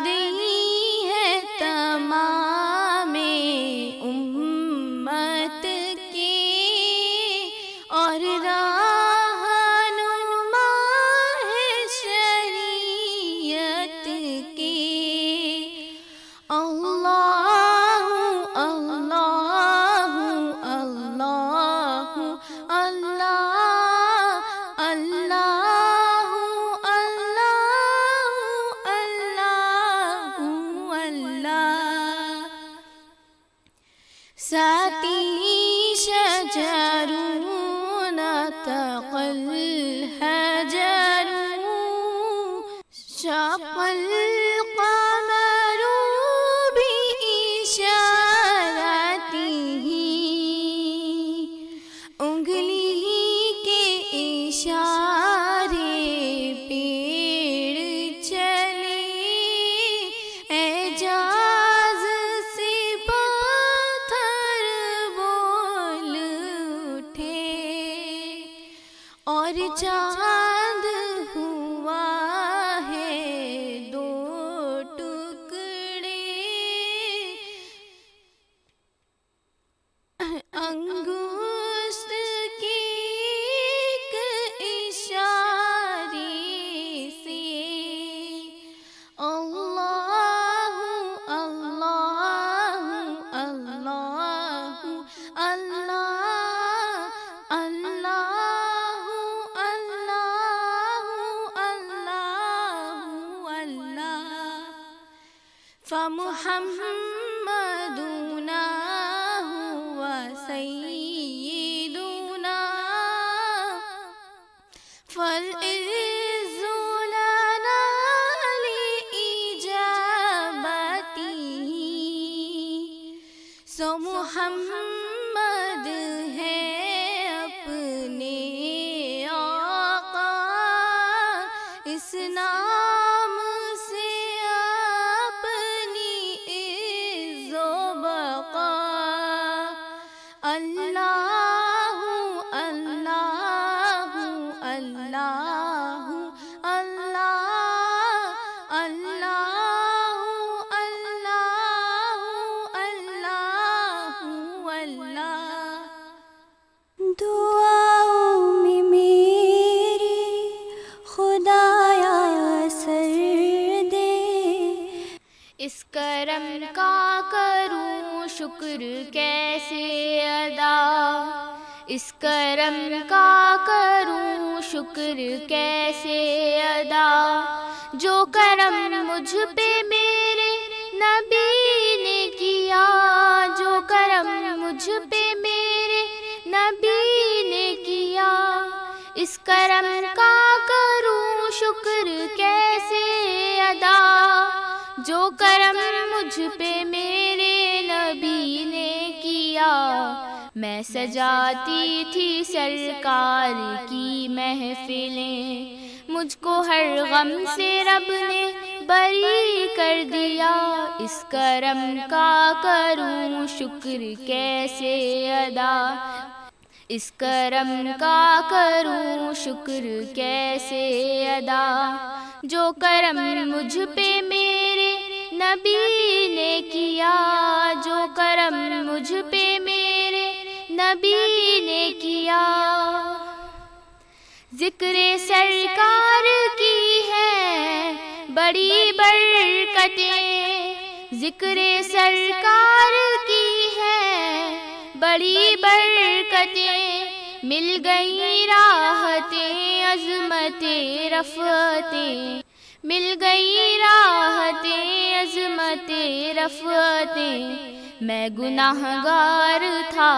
دی ہے تمام امت کی اور رہنما ہے شریعت کی۔ اللہ اللہ اللہ اللہ اللہ اللہ اللہ۔ ساتی شجرون نطق الحجر شق القمر بإشارته، انگلی کے اشارے پیڑ چلے، اعجاز سے پتھر بول اٹھے، اور چاند ہوا ہے دو ٹکڑے، انگشت کے ایک اشارے سے۔ اللہ اللہ اللہ اللہ اللہ اللہ اللہ۔ فمحمدنا هو سيدنا فالعز لنا لإجابته، سو محمد ہے اپنے آقا، اس نام سے اپنی عز و بقا۔ اللہ اللہ اللہ اللہ اللہ اللہ اللہ اللہ۔ دعاؤں میں میری خدایا اثر دے، اس کرم کا کروں شکر کیسے ادا، اس کرم کا کروں شکر کیسے ادا، جو کرم مجھ پہ میرے نبی نے کیا، جو کرم مجھ پہ میرے نبی نے کیا، اس کرم کا کروں شکر کیسے ادا، جو کرم مجھ پہ میرے نبی نے کیا۔ میں سجاتی تھی سرکار کی محفلیں، مجھ کو ہر غم سے رب نے بری کر دیا، اس کرم کا کروں شکر کیسے ادا، اس کرم کا کروں شکر کیسے ادا، جو کرم مجھ پہ میرے نبی نے کیا، جو کرم مجھ پہ میرے نبی نے کیا۔ ذکر سرکار کی ہے بڑی برکتیں، ذکر سرکار کی ہے بڑی برکتیں، مل گئی راحتیں عظمتیں رفعتیں، مل گئی راحتیں عظمتیں رفعتیں۔ میں گناہگار تھا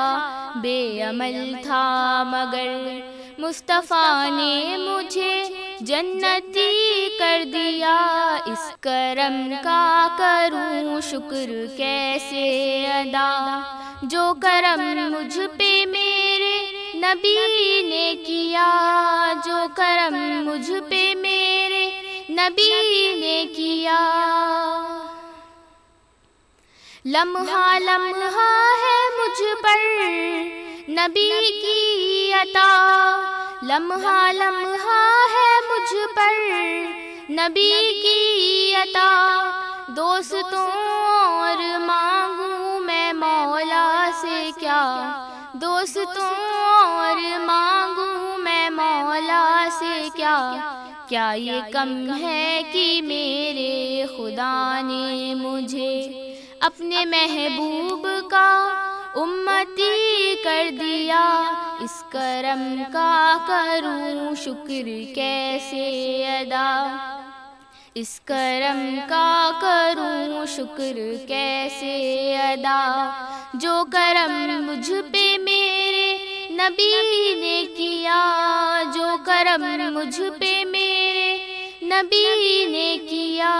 بے عمل تھا مگر مصطفیٰ نے مجھے جنتی کر دیا، اس کرم کا کروں شکر کیسے ادا، جو کرم مجھ پہ میرے نبی نے کیا، جو کرم مجھ پہ میرے نبی نے کیا۔ لمحہ لمحہ ہے مجھ پر نبی کی عطا، لمحہ لمحہ ہے مجھ پر نبی کی عطا، دوستوں اور مانگوں میں مولا سے کیا، دوستوں اور مانگوں میں مولا سے کیا، کیا یہ کم ہے کہ میرے خدا نے مجھے اپنے محبوب کا امتی کر دیا، اس کرم کا کروں شکر کیسے ادا، اس کرم کا کروں شکر کیسے ادا، جو کرم مجھ پہ میرے نبی نے کیا، جو کرم مجھ پہ میرے نبی نے کیا،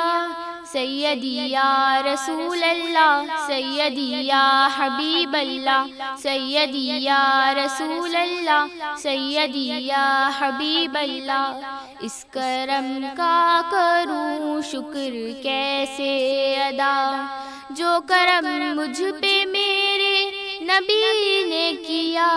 سیدی یا رسول اللہ، سیدی یا حبیب اللہ، سیدی یا رسول اللہ، سیدی یا حبیب اللہ، اس کرم کا کروں شکر کیسے ادا، جو کرم مجھ پہ میرے نبی نے کیا،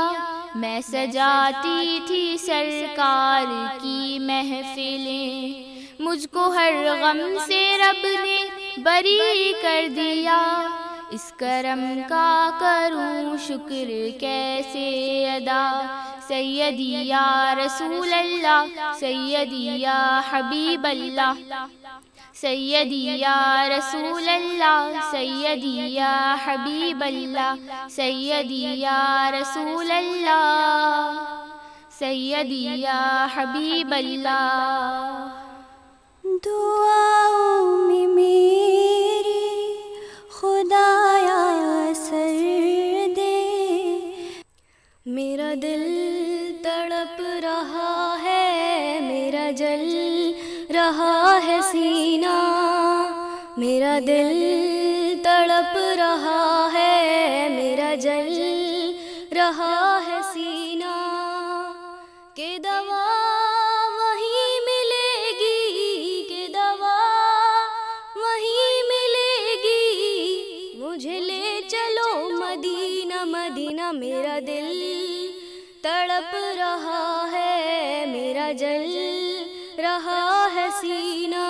میں سجاتی تھی سرکار کی محفلیں، مجھ کو ہر غم سے رب نے بری کر دیا، اس کرم کا کروں شکر کیسے ادا، سیدی یا رسول اللہ، سیدی یا حبیب اللہ، سیدی یا رسول اللہ، سیدی یا حبیب اللہ، سیدی یا رسول اللہ، سیدی یا حبیب اللہ۔ دعاؤں میں میری خدایا اثر دے، میرا دل تڑپ رہا ہے، میرا جل رہا ہے سینہ، میرا دل تڑپ رہا ہے، میرا جل رہا ہے سینہ، کہ دوا وہیں ملے گی، کہ دوا وہیں ملے گی، مجھے لے چلو مدینہ مدینہ، میرا دل تڑپ رہا ہے، میرا جل رہا ہے سینہ،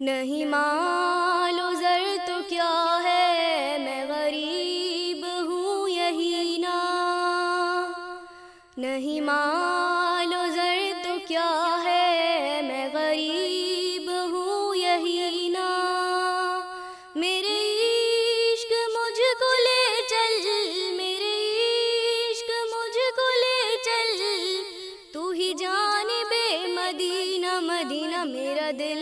نہیں مال و زر تو کیا ہے، میں غریب ہوں یہی نا، نہیں مال و زر تو کیا ہے، میں غریب ہوں یہی نا، میرے عشق مجھ کو لے چل، میرے عشق مجھ کو لے چل، تو ہی جانب مدینہ مدینہ، میرا دل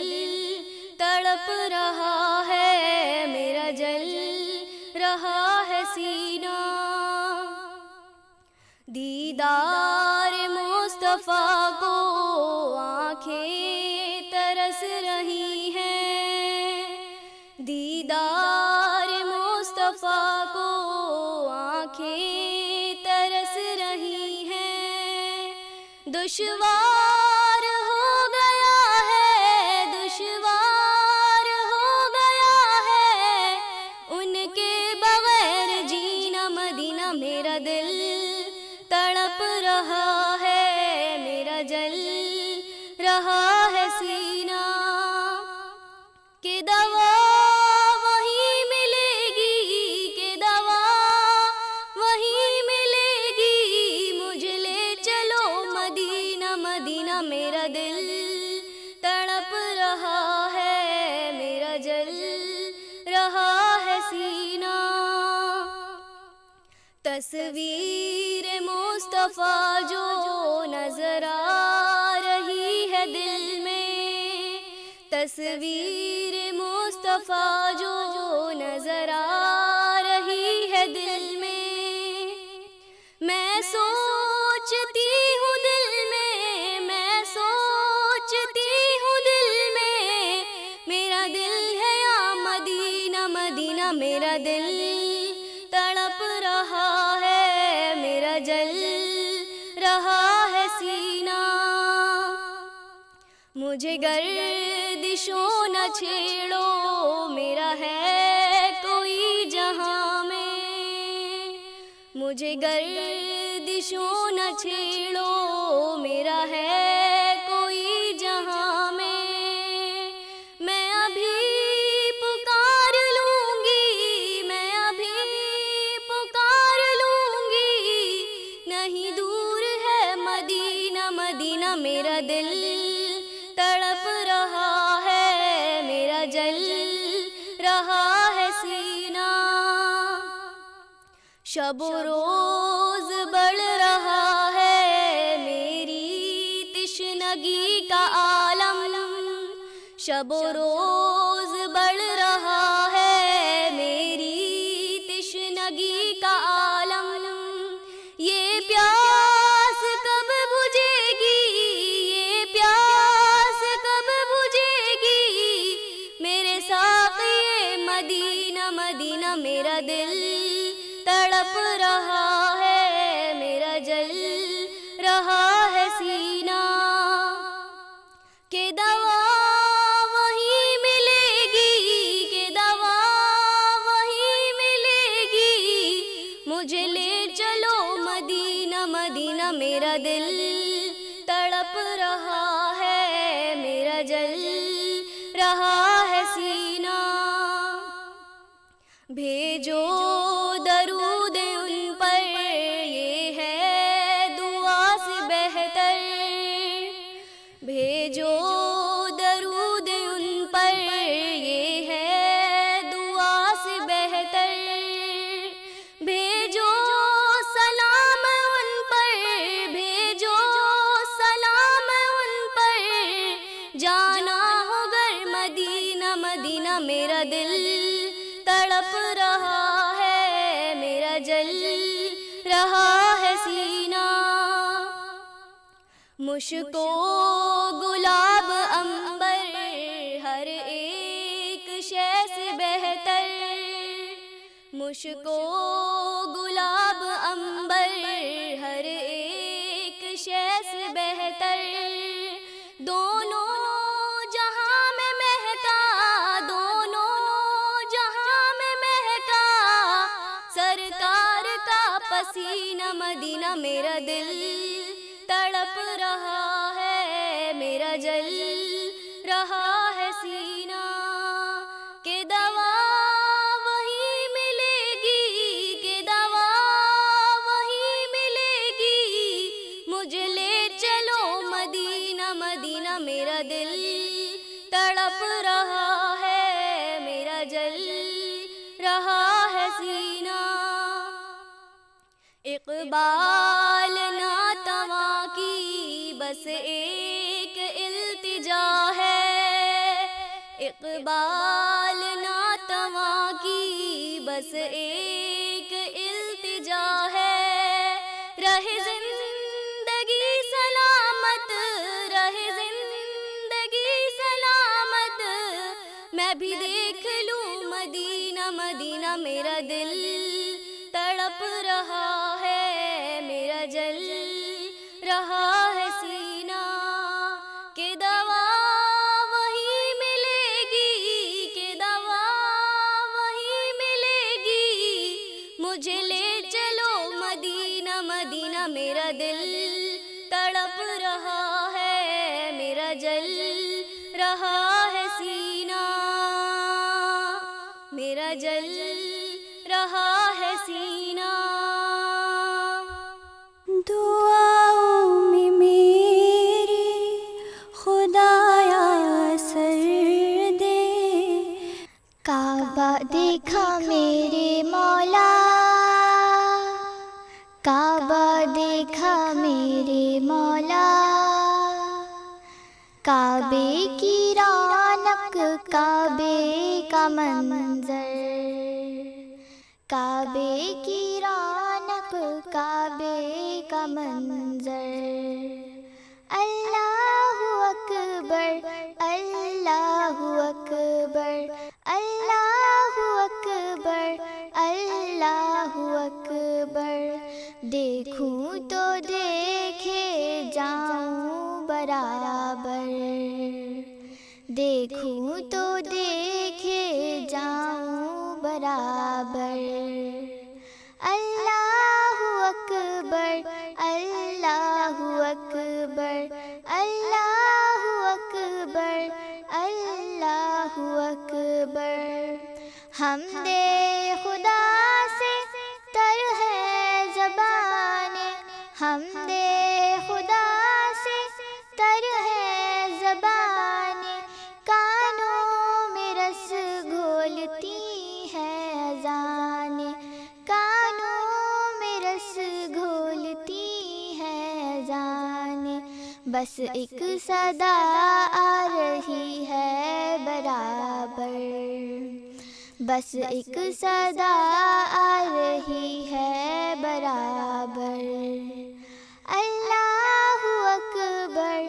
تڑپ رہا ہے، میرا جل رہا ہے سینہ، دیدار مصطفیٰ کو آنکھیں ترس رہی ہیں، دیدار مصطفیٰ کو آنکھیں ترس رہی ہیں، دشوار ہو گیا ہے، دشوار ہو گیا ہے، ان کے بغیر جینا مدینہ، میرا دل تڑپ رہا ہے، میرا جل رہا ہے سینہ، کہ دوا وہیں ملے گی، کہ دوا وہیں ملے گی، مجھے لے چلو مدینہ مدینہ، میرا دل تڑپ رہا ہے، میرا جل رہا ہے سینہ، تصویر مصطفیٰ جو نظر آ رہی ہے دل میں، تصویر مصطفیٰ جو نظر آ رہی ہے دل میں، میں سوچتی ہوں دل میں، میں سوچتی ہوں دل میں، میرا دل ہے یا مدینہ مدینہ، میرا دل تڑپ رہا ہے، میرا جل رہا ہے سینہ، مجھے گردشوں نہ چھیڑو، میرا ہے کوئی جہاں میں، مجھے گردشوں نہ چھیڑو، میرا ہے کوئی جہاں میں ابھی جل رہا ہے سینہ. شب و روز بڑھ رہا ہے میری تشنگی کا عالم. شب و روز بڑھ رہا ہے میری تشنگی کا عالم. یہ پیاس کب بجھے گی, یہ پیاس کب بجھے گی, میرے ساقی مدینہ مدینہ. میرا دل تڑپ رہا ہے, میرا جل رہا ہے سینہ. کہ دوا وہیں ملے گی, کہ دوا وہیں ملے گی, مجھے لے چلو مدینہ مدینہ. میرا دل تڑپ رہا ہے, میرا جل رہا ہے سینہ. بھیجو درود ان پر, یہ ہے دعا سے بہتر. بھیجو درود ان پر, یہ ہے دعا سے بہتر. بھیجو سلام ان پر, بھیجو سلام ان پر, جانا ہو گر مدینہ مدینہ. میرا دل تڑپ رہا ہے, میرا جل رہا ہے سینہ. مشکو گلاب عنبر ہر ایک شے سے بہتر. مشکو گلاب عنبر ہر ایک شے سے بہتر. دونوں جہاں میں مہکا, دونوں جہاں میں مہکا, سرکار کا پسینہ مدینہ. میرا دل تڑپ رہا ہے, میرا جل رہا ہے سینہ. کہ دوا وہیں ملے گی, کہ دوا وہیں ملے گی, مجھے لے چلو مدینہ مدینہ. میرا دل تڑپ رہا ہے, میرا جل رہا ہے سینہ. اقبال ناتواں کی بس ایک التجا ہے, اقبال ناتواں کی بس ایک التجا ہے. رہے زندگی سلامت, رہے زندگی سلامت, میں بھی دیکھ لوں مدینہ مدینہ. میرا دل تڑپ رہا ہے, میرا جل رہا ہے سینہ. کہ دوا وہیں ملے گی, کہ دوا وہیں ملے گی, مجھے لے چلو مدینہ مدینہ. میرا دل تڑپ رہا ہے, میرا جل رہا ہے سینہ, میرا جل رہا ہے سینہ. دعاؤں میں میری خدایا اثر دے, کعبہ دیکھا میرے مولا, کعبہ دیکھا میرے مولا. کعبے کی رونق, کعبے کا منظر, کعبے کی رونق, کعبے کا منظر. اللہ اکبر, اللہ اکبر, اللہ اکبر, اللہ اکبر. دیکھوں تو دیکھے جاؤں برابر, دیکھوں تو دیکھے جاؤں برابر. اللہ اکبر, اللہ اکبر, اللہ اکبر, اللہ اکبر. حمد خدا سے تر ہے زبان, حمد خدا سے تر ہے زبان. کانوں میں بس ایک صدا آ رہی ہے برابر، بس ایک صدا آ رہی ہے برابر، اللہ اکبر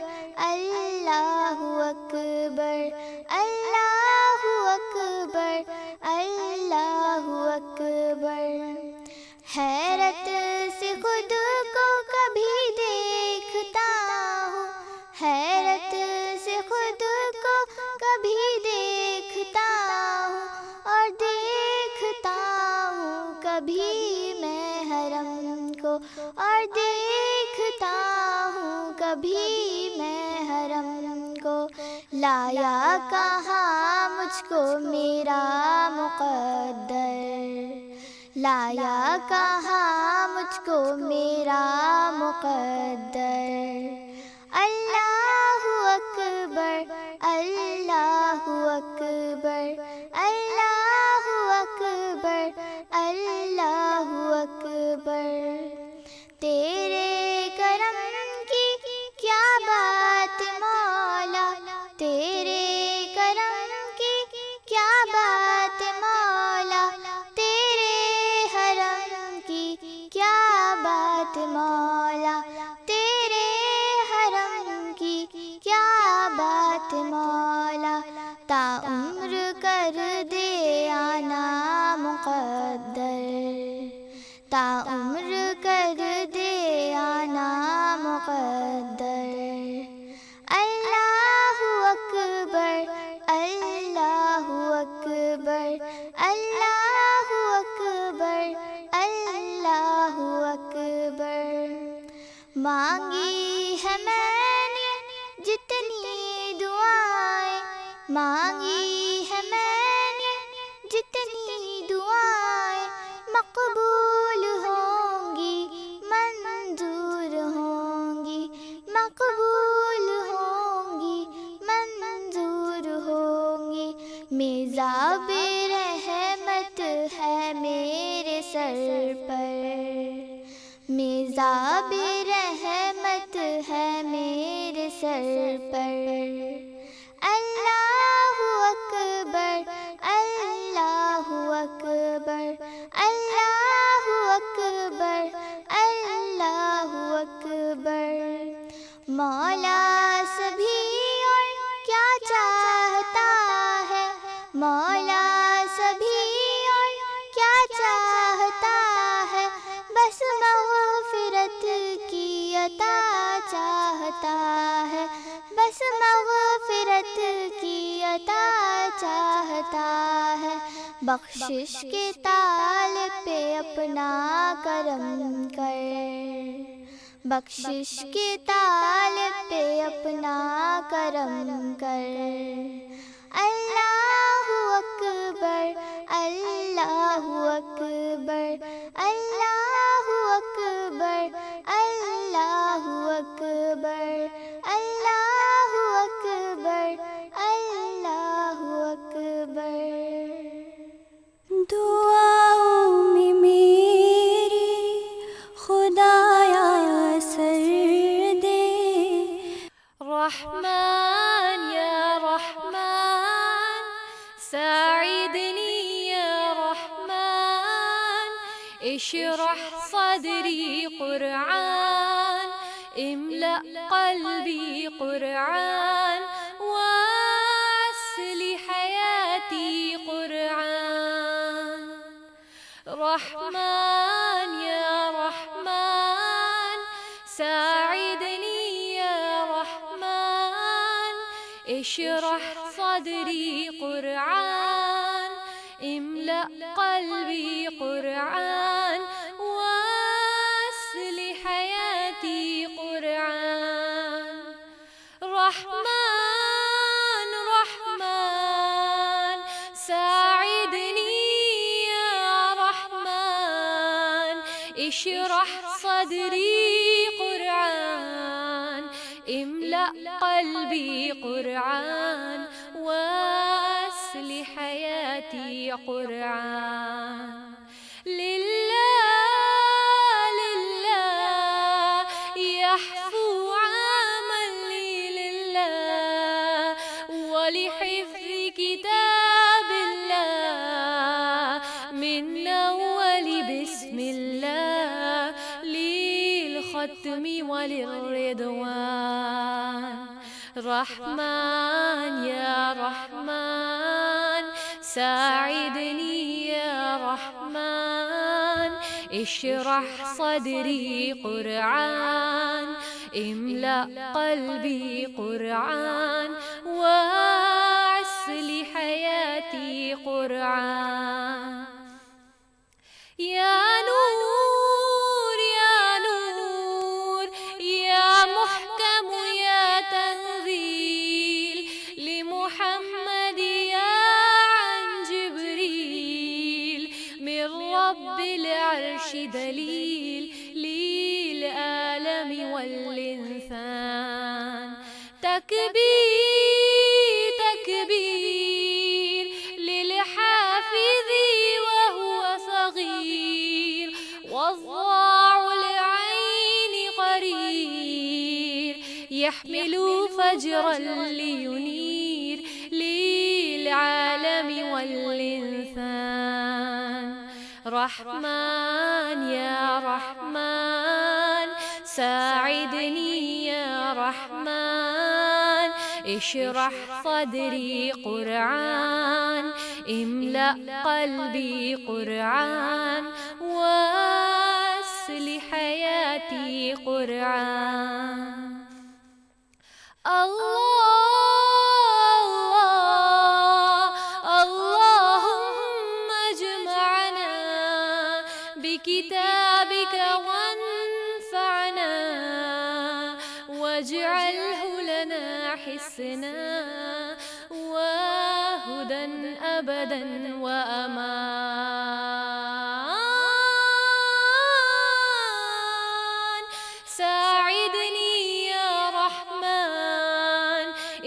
اللہ اکبر اللہ اکبر اللہ اکبر۔ حیرت سے خود کو کبھی دیکھتا ہوں، حیرت سے خود کو کبھی دیکھتا ہوں، اور دیکھتا ہوں کبھی میں حرم کو، اور دیکھتا ہوں کبھی میں حرم کو۔ لایا کہاں مجھ کو میرا مقدر، لایا کہاں مجھ کو میرا مقدر، اللہ اکبر اللہ اکبر اللہ اکبر اللہ اکبر۔ تیرے کرم کی کیا بات مولا، تیرے کرم کی کیا بات مولا، تیرے حرم کی کیا بات مولا، تیرے حرم کی کیا بات مولا۔ تا عمر کر دے آنا مقدر، تا عمر کر دے آنا مقدر، اللہ اکبر اللہ اکبر اللہ اکبر اللہ اکبر۔ مانگی ہے میں نے جتنی دعائیں، مانگی ہے میں نے جتنی دعائیں، مقبول ہوں گی منظور ہوں گی، مقبول ہوں گی منظور ہوں گی۔ میزاب رحمت ہے میرے سر پر، میزاب رحمت ہے میرے سر پر، اللہ اکبر اللہ اکبر اللہ اکبر اللہ اکبر۔ مولا سبھی اور کیا چاہتا ہے، مولا سبھی اور کیا چاہتا ہے، بس مغفرت کی عطا چاہتا ہے، بس مغفرت کی عطا چاہتا ہے۔ بخشش کے طالب پہ اپنا کرم کر، بخشش کے طالب پہ اپنا کرم کر، اللہ اکبر اللہ اکبر اللہ اکبر اللہ اکبر اللہ اکبر اللہ اکبر۔ دعاؤں میں میری خدایا سر دے، رحمن یا رحمن ساعدنی یا رحمن، اشرح صدری قرآن، املأ قلبی قرآن، واصل حیاتی قرآن۔ رحمن یا رحمن ساعدنی یا رحمن، اشرح صدری قرآن، املأ قلبی قرآن، واصل حیاتی قرآن۔ رحمن رحمن ساعدنی یا رحمن، اشرح صدری قرآن، املأ قلبی قرآن، واصل حیاتی قرآن۔ للہ للہ يحفو عمل والختم وللرضوان. رحمن يا رحمن ساعدني يا رحمن، اشرح صدري قرآن، املأ قلبي قرآن، وأعسل حياتي قرآن. يا نور يا نور يا محكم يا تنزيل لمحمد يا عن جبريل، من رب العرش دليل للعالم والإنسان. تكبير تكبير للحافظ وهو صغير، وضاع العين قرير، يحمل فجرا لينير للعالم والإنسان. رحمن يا رحمن ساعدني يا رحمن، اشرح صدري قرآن، املأ قلبي قرآن، وأسل حياتي قرآن. اللهم اجمعنا بكتابك وانفعنا، واجعله لنا حسنا وهدى أبدا وأمان. ساعدني يا رحمن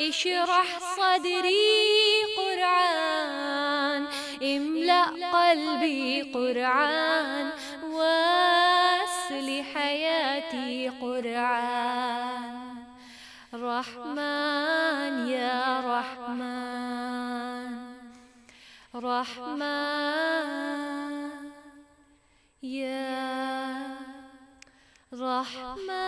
اشرح صدري قرآن، املأ قلبي قرآن، وأسل حياتي قرآن. رحمن يا رحمن رحمن يا رحمن.